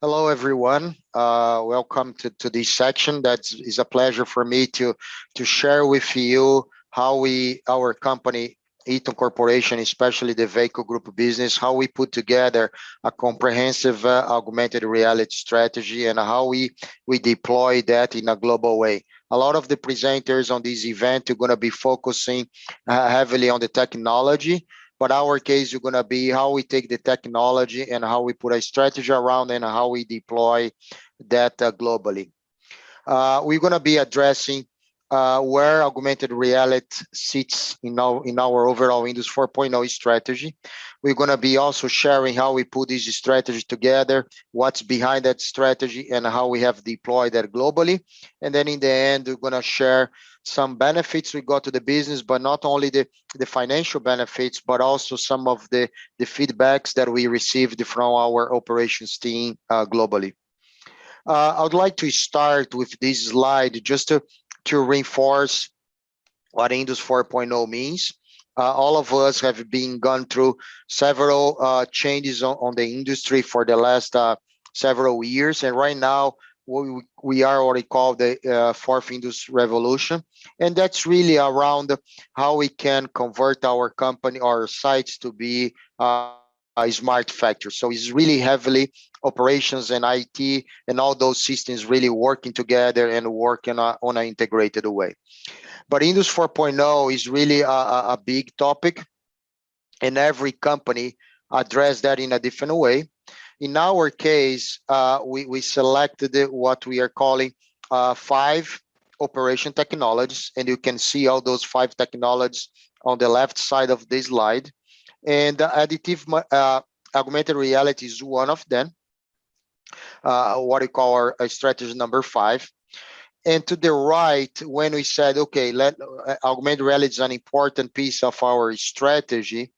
Hello, everyone. Welcome to this section. That is a pleasure for me to share with you how our company, Eaton Corporation, especially the vehicle group business, how we put together a comprehensive augmented reality strategy and how we deploy that in a global way. A lot of the presenters on this event are going to be focusing heavily on the technology, but our case is going to be how we take the technology and how we put a strategy around and how we deploy that globally. We're going to be addressing where augmented reality sits in our overall Indus 4.0 strategy. We're going to be also sharing how we put this strategy together, what's behind that strategy, and how we have deployed that globally. And then in the end, we're going to share some benefits we got to the business, but not only the financial benefits, but also some of the feedbacks that we received from our operations team globally. I would like to start with this slide just to reinforce what Indus 4.0 means. All of us have been gone through several changes on the industry for the last several years, and right now we are what we call the fourth industry revolution, and that's really around how we can convert our company, our sites to be a smart factory. So it's really heavily operations and IT and all those systems really working together and working on an integrated way. But Indus 4.0 is really a big topic, and every company address that in a different way. In our case, we selected what we are calling 5 operation technologies, and you can see all those 5 technologies on the left side of this slide. And additive augmented reality is one of them, what we call our strategy number 5. And to the right, when we said, okay, augmented reality is an important piece of our strategy,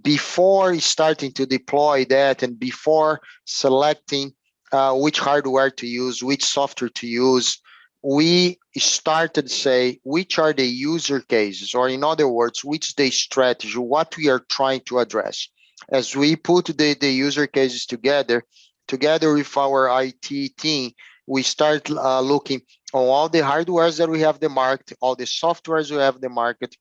before starting to deploy that and before selecting which hardware to use, which software to use, we started to say which are the user cases, or in other words, which the strategy, what we are trying to address. As we put the user cases together with our IT team, we start looking on all the hardwares that we have the market, all the softwares we have the market,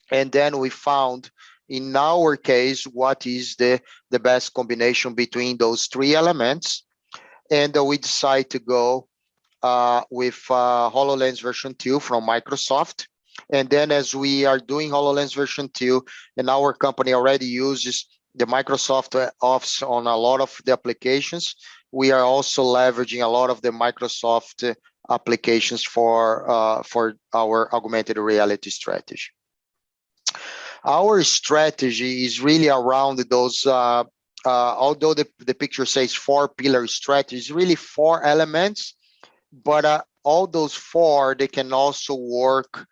and then we found in our case what is the best combination between those 3 elements, and we decide to go with HoloLens version 2 from Microsoft. And then as we are doing HoloLens version 2, and our company already uses the Microsoft Office on a lot of the applications, we are also leveraging a lot of the Microsoft applications for our augmented reality strategy. Our strategy is really around those, although the picture says 4-pillar strategy, it's really 4 elements, but all those 4, they can also work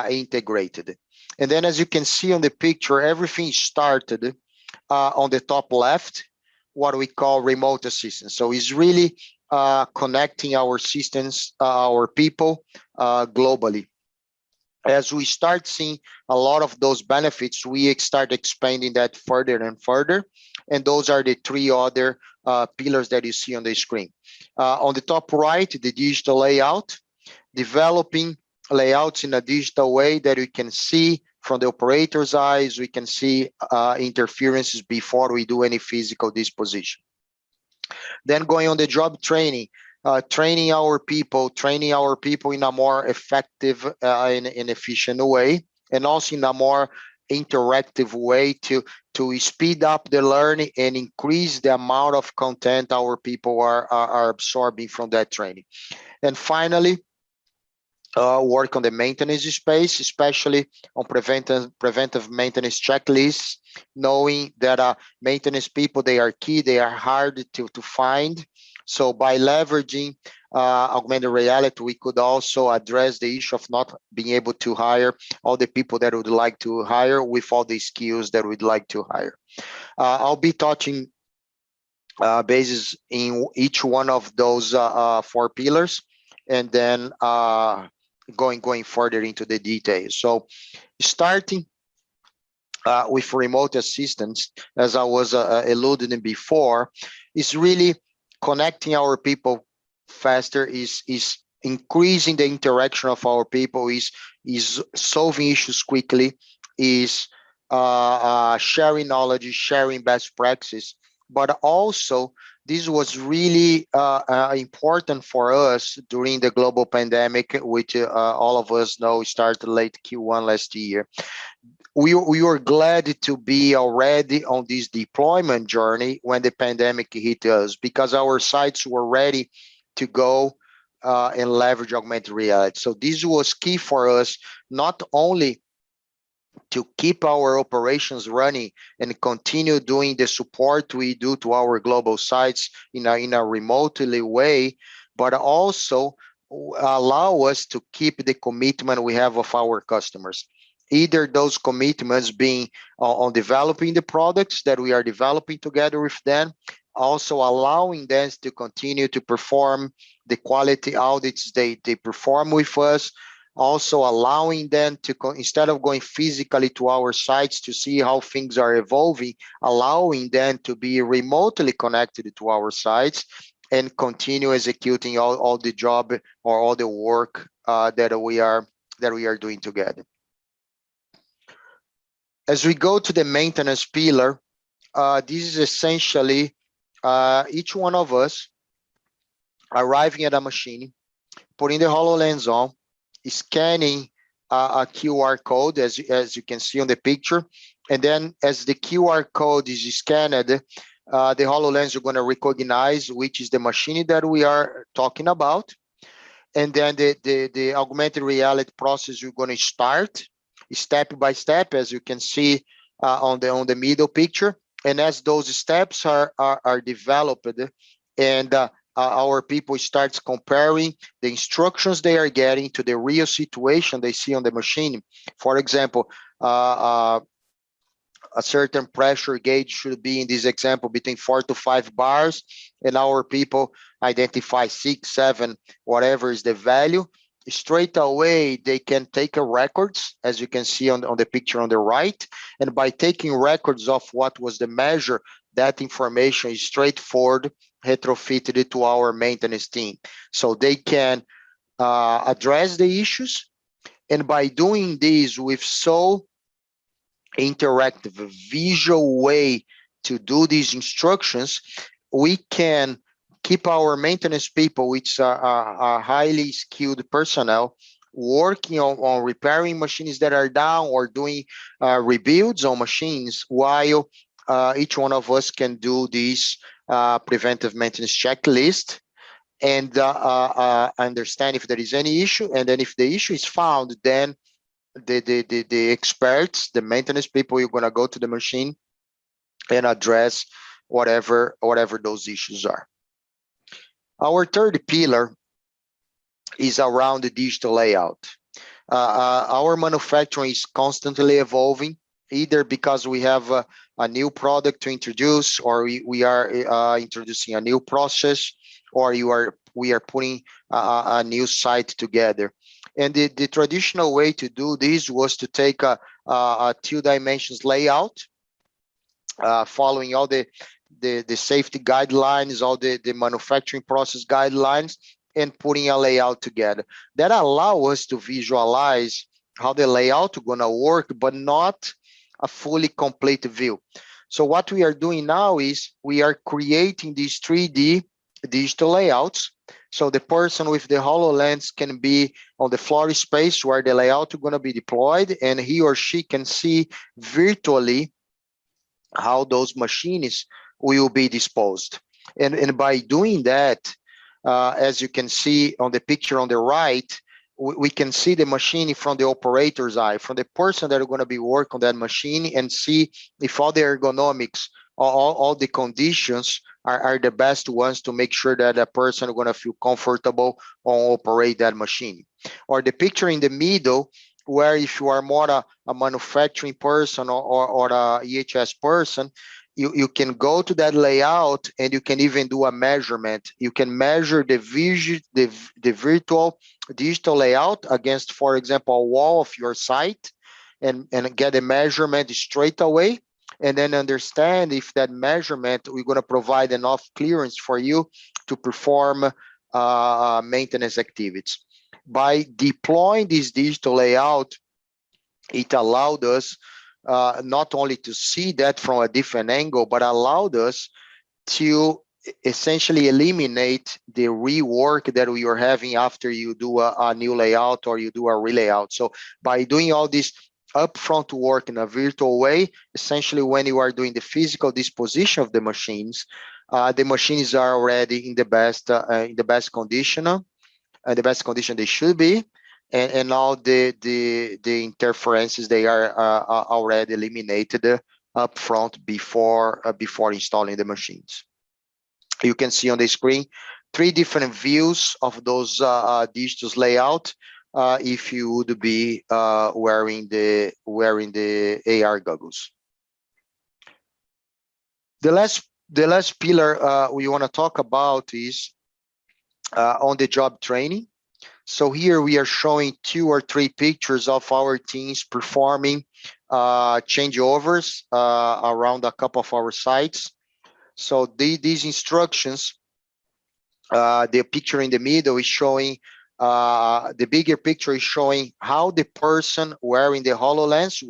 integrated. And then as you can see on the picture, everything started on the top left, what we call remote assistance. So it's really connecting our systems, our people globally. As we start seeing a lot of those benefits, we start expanding that further and further. And those are the 3 other pillars that you see on the screen. On the top right, the digital layout, developing layouts in a digital way that we can see from the operator's eyes, we can see interferences before we do any physical disposition. Then going on the job training, training our people in a more effective and efficient way, and also in a more interactive way to speed up the learning and increase the amount of content our people are absorbing from that training. And finally, work on the maintenance space, especially on preventive maintenance checklists, knowing that maintenance people, they are key, they are hard to find. So by leveraging augmented reality, we could also address the issue of not being able to hire all the people that would like to hire with all the skills that we'd like to hire. I'll be touching bases in each one of those 4 pillars, and then going further into the details. So starting with remote assistance, as I was alluding before, is really connecting our people faster, is increasing the interaction of our people, is solving issues quickly, is sharing knowledge, sharing best practices. But also, this was really important for us during the global pandemic, which all of us know started late Q1 last year. We were glad to be already on this deployment journey when the pandemic hit us, because our sites were ready to go and leverage augmented reality. So this was key for us, not only to keep our operations running and continue doing the support we do to our global sites in a remotely way, but also allow us to keep the commitment we have of our customers. Either those commitments being on developing the products that we are developing together with them, also allowing them to continue to perform the quality audits they perform with us, also allowing them to, instead of going physically to our sites to see how things are evolving, allowing them to be remotely connected to our sites and continue executing all the job or all the work that we are doing together. As we go to the maintenance pillar, this is essentially each one of us arriving at a machine, putting the HoloLens on, scanning a QR code, as you can see on the picture. And then as the QR code is scanned, the HoloLens are going to recognize which is the machine that we are talking about. And then the augmented reality process, you're going to start step by step, as you can see on the middle picture. And as those steps are developed, and our people starts comparing the instructions they are getting to the real situation they see on the machine. For example, a certain pressure gauge should be, in this example, between 4 to 5 bars, and our people identify 6, 7, whatever is the value. Straight away, they can take records, as you can see on the picture on the right. And by taking records of what was the measure, that information is straightforward, retrofitted to our maintenance team. So they can address the issues. And by doing this with so interactive, visual way to do these instructions, we can keep our maintenance people, which are highly skilled personnel, working on repairing machines that are down or doing rebuilds on machines, while each one of us can do this preventive maintenance checklist and understand if there is any issue. And then if the issue is found, then the experts, the maintenance people, you're going to go to the machine and address whatever those issues are. Our third pillar is around the digital layout. Our manufacturing is constantly evolving, either because we have a new product to introduce, or we are introducing a new process, or we are putting a new site together. And the traditional way to do this was to take a 2 dimensions layout, following all the safety guidelines, all the manufacturing process guidelines, and putting a layout together. That allow us to visualize how the layout is going to work, but not a fully complete view. So what we are doing now is we are creating these 3D digital layouts. So the person with the HoloLens can be on the floor space where the layout is going to be deployed, and he or she can see virtually how those machines will be disposed. And by doing that, as you can see on the picture on the right, we can see the machine from the operator's eye, from the person that are going to be working on that machine, and see if all the ergonomics, all the conditions are the best ones to make sure that a person is going to feel comfortable on operate that machine. Or the picture in the middle, where if you are more a manufacturing person or a EHS person, you can go to that layout and you can even do a measurement. You can measure the virtual digital layout against, for example, a wall of your site, and get a measurement straight away, and then understand if that measurement we're going to provide enough clearance for you to perform maintenance activities. By deploying this digital layout, it allowed us not only to see that from a different angle, but allowed us to essentially eliminate the rework that we are having after you do a new layout or you do a relayout. So by doing all this upfront work in a virtual way, essentially when you are doing the physical disposition of the machines are already in the best condition, the best condition they should be, and all the interferences, they are already eliminated upfront before installing the machines. You can see on the screen 3 different views of those digital layout if you would be wearing the AR goggles. The last pillar we want to talk about is on the job training. So here we are showing 2 or 3 pictures of our teams performing changeovers around a couple of our sites. So these instructions, the picture in the middle is showing, the bigger picture is showing how the person wearing the HoloLens,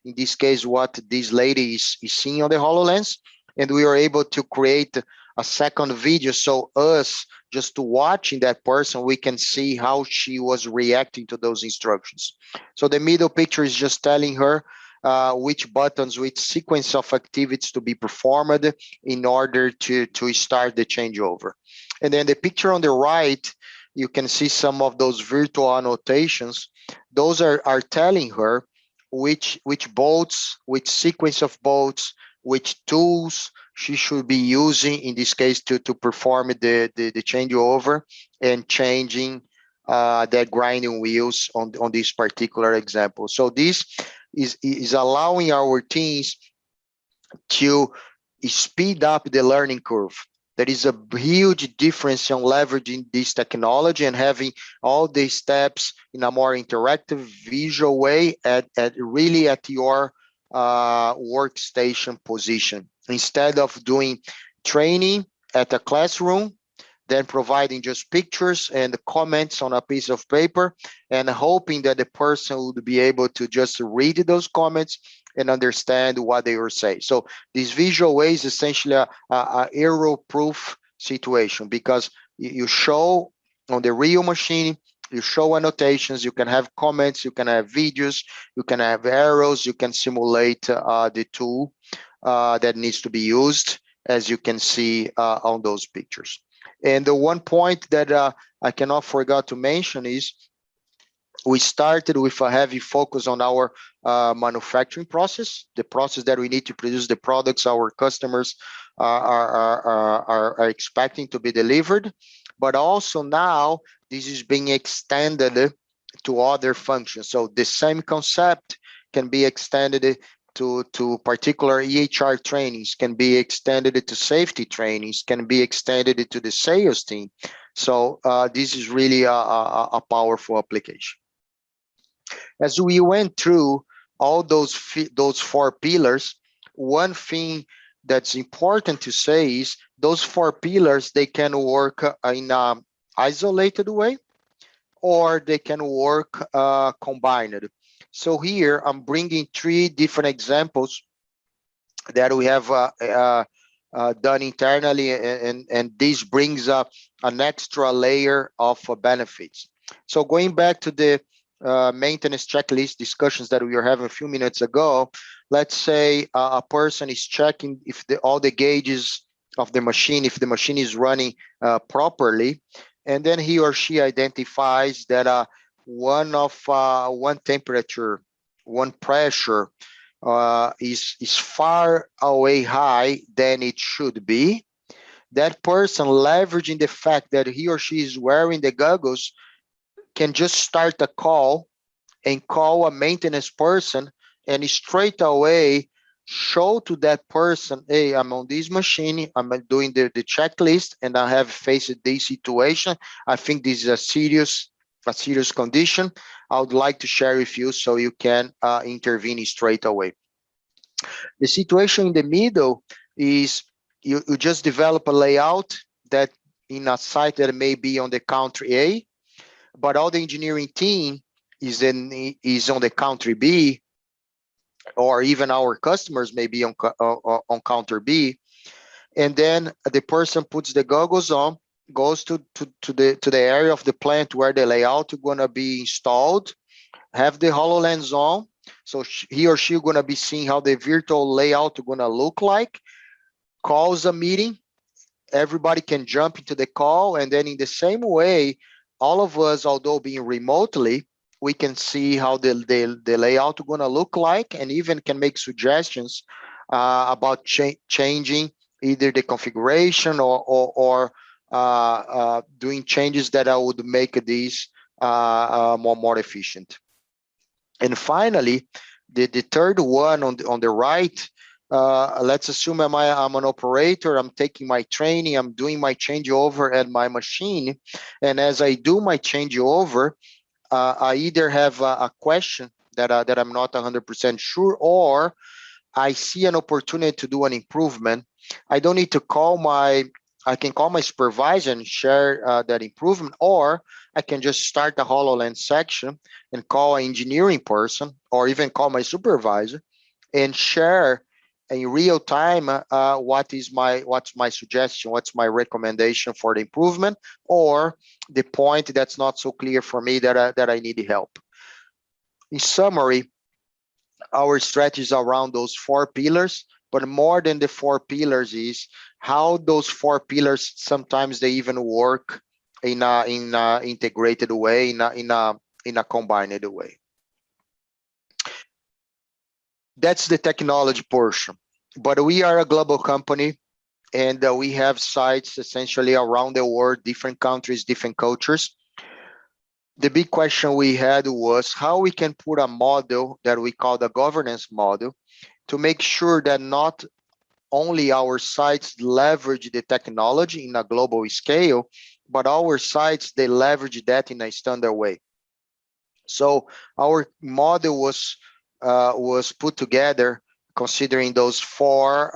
in this case, what this lady is seeing on the HoloLens. And we are able to create a second video. So us just watching that person, we can see how she was reacting to those instructions. So the middle picture is just telling her which buttons, which sequence of activities to be performed in order to start the changeover. And then the picture on the right, you can see some of those virtual annotations. Those are telling her which bolts, which sequence of bolts, which tools she should be using in this case to perform the changeover and changing the grinding wheels on this particular example. So this is allowing our teams to speed up the learning curve. There is a huge difference on leveraging this technology and having all the steps in a more interactive, visual way at your workstation position. Instead of doing training at a classroom, then providing just pictures and comments on a piece of paper and hoping that the person would be able to just read those comments and understand what they were saying. So this visual way is essentially a error-proof situation, because you show on the real machine, you show annotations, you can have comments, you can have videos, you can have arrows, you can simulate the tool that needs to be used, as you can see on those pictures. And the one point that I cannot forget to mention is we started with a heavy focus on our manufacturing process, the process that we need to produce the products our customers are expecting to be delivered. But also now this is being extended to other functions. So the same concept can be extended to particular EHR trainings, can be extended to safety trainings, can be extended to the sales team. So this is really a powerful application. As we went through all those 4 pillars, one thing that's important to say is those 4 pillars, they can work in an isolated way, or they can work combined. So here I'm bringing 3 different examples that we have done internally, and this brings up an extra layer of benefits. So going back to the maintenance checklist discussions that we were having a few minutes ago, let's say a person is checking if all the gauges of the machine, if the machine is running properly, and then he or she identifies that one temperature, one pressure is far away high than it should be. That person, leveraging the fact that he or she is wearing the goggles, can just start a call and call a maintenance person and straight away show to that person, hey, I'm on this machine, I'm doing the checklist, and I have faced this situation. I think this is a serious condition. I would like to share with you so you can intervene straight away. The situation in the middle is you just develop a layout that in a site that may be on the country A, but all the engineering team is on the country B, or even our customers may be on counter B. And then the person puts the goggles on, goes to the area of the plant where the layout is going to be installed, have the HoloLens on, so he or she going to be seeing how the virtual layout is going to look like, calls a meeting, everybody can jump into the call, and then in the same way, all of us, although being remotely, we can see how the layout is going to look like, and even can make suggestions about changing either the configuration or doing changes that would make these more efficient. And finally, the third one on the right, let's assume I'm an operator, I'm taking my training, I'm doing my changeover at my machine. And as I do my changeover, I either have a question that I'm not 100% sure, or I see an opportunity to do an improvement. I don't need to I can call my supervisor and share that improvement, or I can just start the HoloLens section and call an engineering person, or even call my supervisor and share in real time what's my suggestion, what's my recommendation for the improvement, or the point that's not so clear for me that I need help. In summary, our strategy is around those 4 pillars, but more than the 4 pillars is how those 4 pillars sometimes they even work in a integrated way, in a combined way. That's the technology portion. But we are a global company, and we have sites essentially around the world, different countries, different cultures. The big question we had was how we can put a model that we call the governance model to make sure that not only our sites leverage the technology in a global scale, but our sites, they leverage that in a standard way. So our model was put together considering those four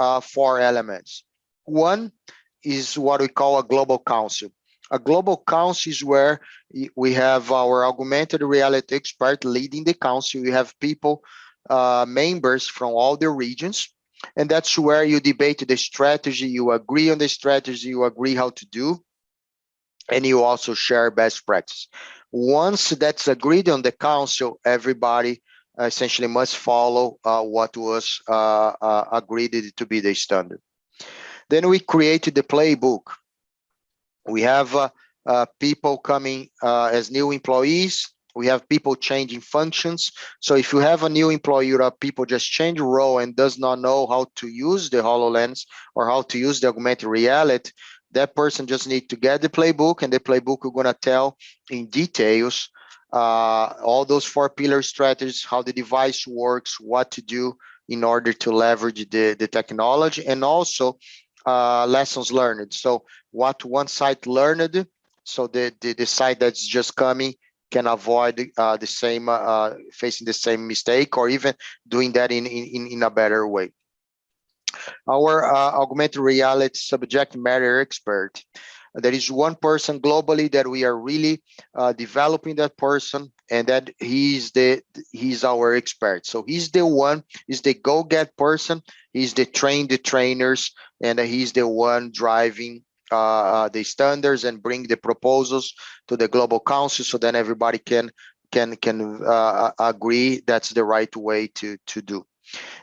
elements. One is what we call a global council. A global council is where we have our augmented reality expert leading the council. We have people, members from all the regions, and that's where you debate the strategy, you agree on the strategy, you agree how to do, and you also share best practice. Once that's agreed on the council, everybody essentially must follow what was agreed to be the standard. Then we created the playbook. We have people coming as new employees. We have people changing functions. So if you have a new employee or people just change role and does not know how to use the HoloLens or how to use the augmented reality, that person just need to get the playbook, and the playbook we're going to tell in details all those 4 pillar strategies, how the device works, what to do in order to leverage the technology, and also lessons learned. So what one site learned, so the site that's just coming can avoid the same facing the same mistake, or even doing that in a better way. Our augmented reality subject matter expert. There is one person globally that we are really developing that person, and that he's our expert. So he's the one, he's the go-get person, he's the trainers, and he's the one driving the standards and bring the proposals to the global council, so then everybody can agree that's the right way to do.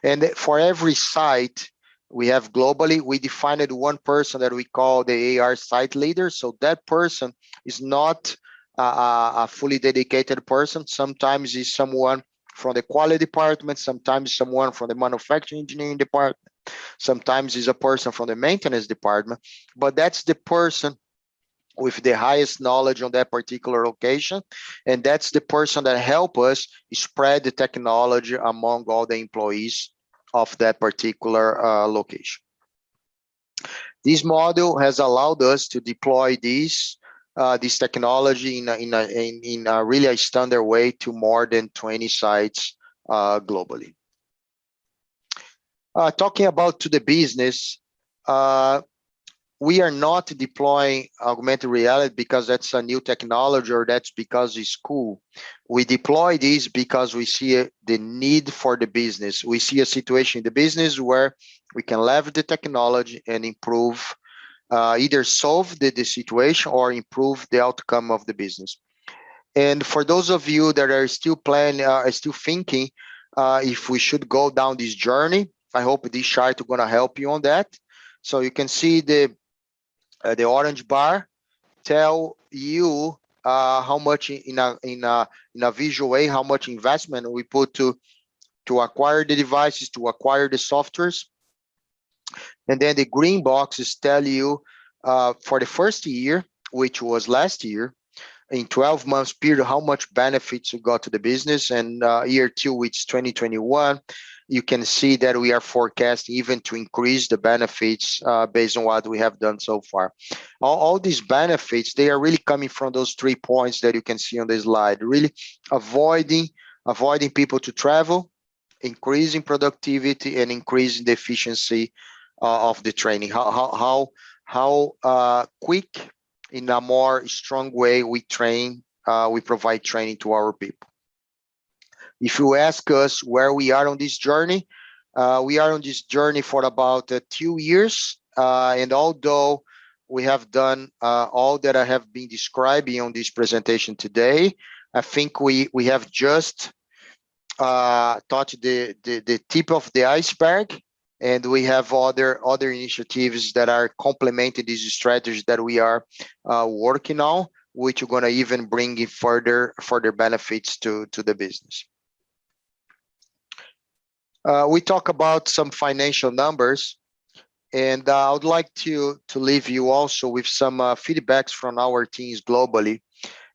And for every site we have globally, we defined one person that we call the AR site leader. So that person is not a fully dedicated person. Sometimes it's someone from the quality department, sometimes someone from the manufacturing engineering department, sometimes it's a person from the maintenance department, but that's the person with the highest knowledge on that particular location. And that's the person that help us spread the technology among all the employees of that particular location. This model has allowed us to deploy this technology in a really standard way to more than 20 sites globally. Talking about to the business, we are not deploying augmented reality because that's a new technology or that's because it's cool. We deploy this because we see the need for the business. We see a situation in the business where we can leverage the technology and improve, either solve the situation or improve the outcome of the business. And for those of you that are still planning, still thinking if we should go down this journey, I hope this chart is going to help you on that. So you can see the orange bar tell you how much in a visual way, how much investment we put to acquire the devices, to acquire the softwares. And then the green boxes tell you for the first year, which was last year, in 12 months period, how much benefits you got to the business. And year two, which is 2021, you can see that we are forecasting even to increase the benefits based on what we have done so far. All these benefits, they are really coming from those 3 points that you can see on the slide. Really avoiding people to travel, increasing productivity, and increasing the efficiency of the training. How quick, in a more strong way, we provide training to our people. If you ask us where we are on this journey, we are on this journey for about 2 years. And although we have done all that I have been describing on this presentation today, I think we have just touched the tip of the iceberg. And we have other initiatives that are complementing these strategies that we are working on, which are going to even bring in further benefits to the business. We talk about some financial numbers, and I would like to leave you also with some feedbacks from our teams globally.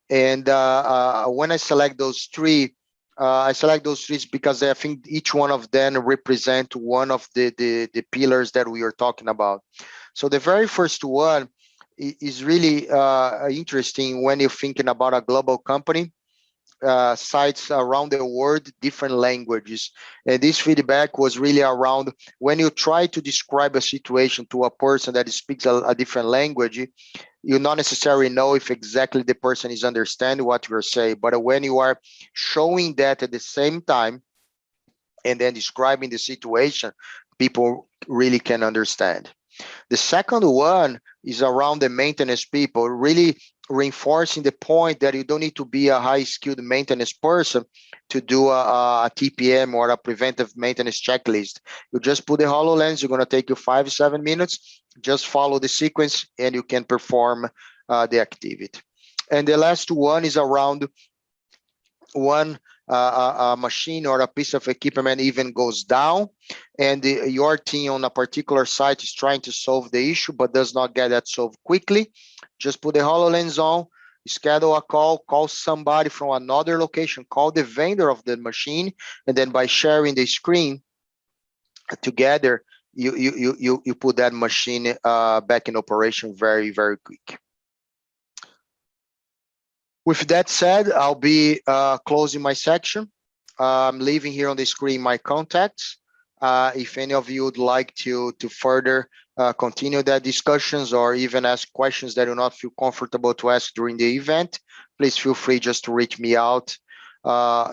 And when I select those three, because I think each one of them represent one of the pillars that we are talking about. So the very first one is really interesting when you're thinking about a global company, sites around the world, different languages. And this feedback was really around when you try to describe a situation to a person that speaks a different language, you not necessarily know if exactly the person is understanding what you're saying, but when you are showing that at the same time and then describing the situation, people really can understand. The second one is around the maintenance people, really reinforcing the point that you don't need to be a high-skilled maintenance person to do a TPM or a preventive maintenance checklist. You just put the HoloLens, you're going to take you 5-7 minutes, just follow the sequence, and you can perform the activity. And the last one is around one a machine or a piece of equipment even goes down, and your team on a particular site is trying to solve the issue but does not get that solved quickly, just put the HoloLens on, schedule a call somebody from another location, call the vendor of the machine, and then by sharing the screen together, you put that machine back in operation very, very quick. With that said, I'll be closing my section. I'm leaving here on the screen my contacts. If any of you would like to further continue that discussions or even ask questions that do not feel comfortable to ask during the event, please feel free just to reach me out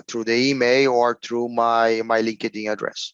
through the email or through my LinkedIn address.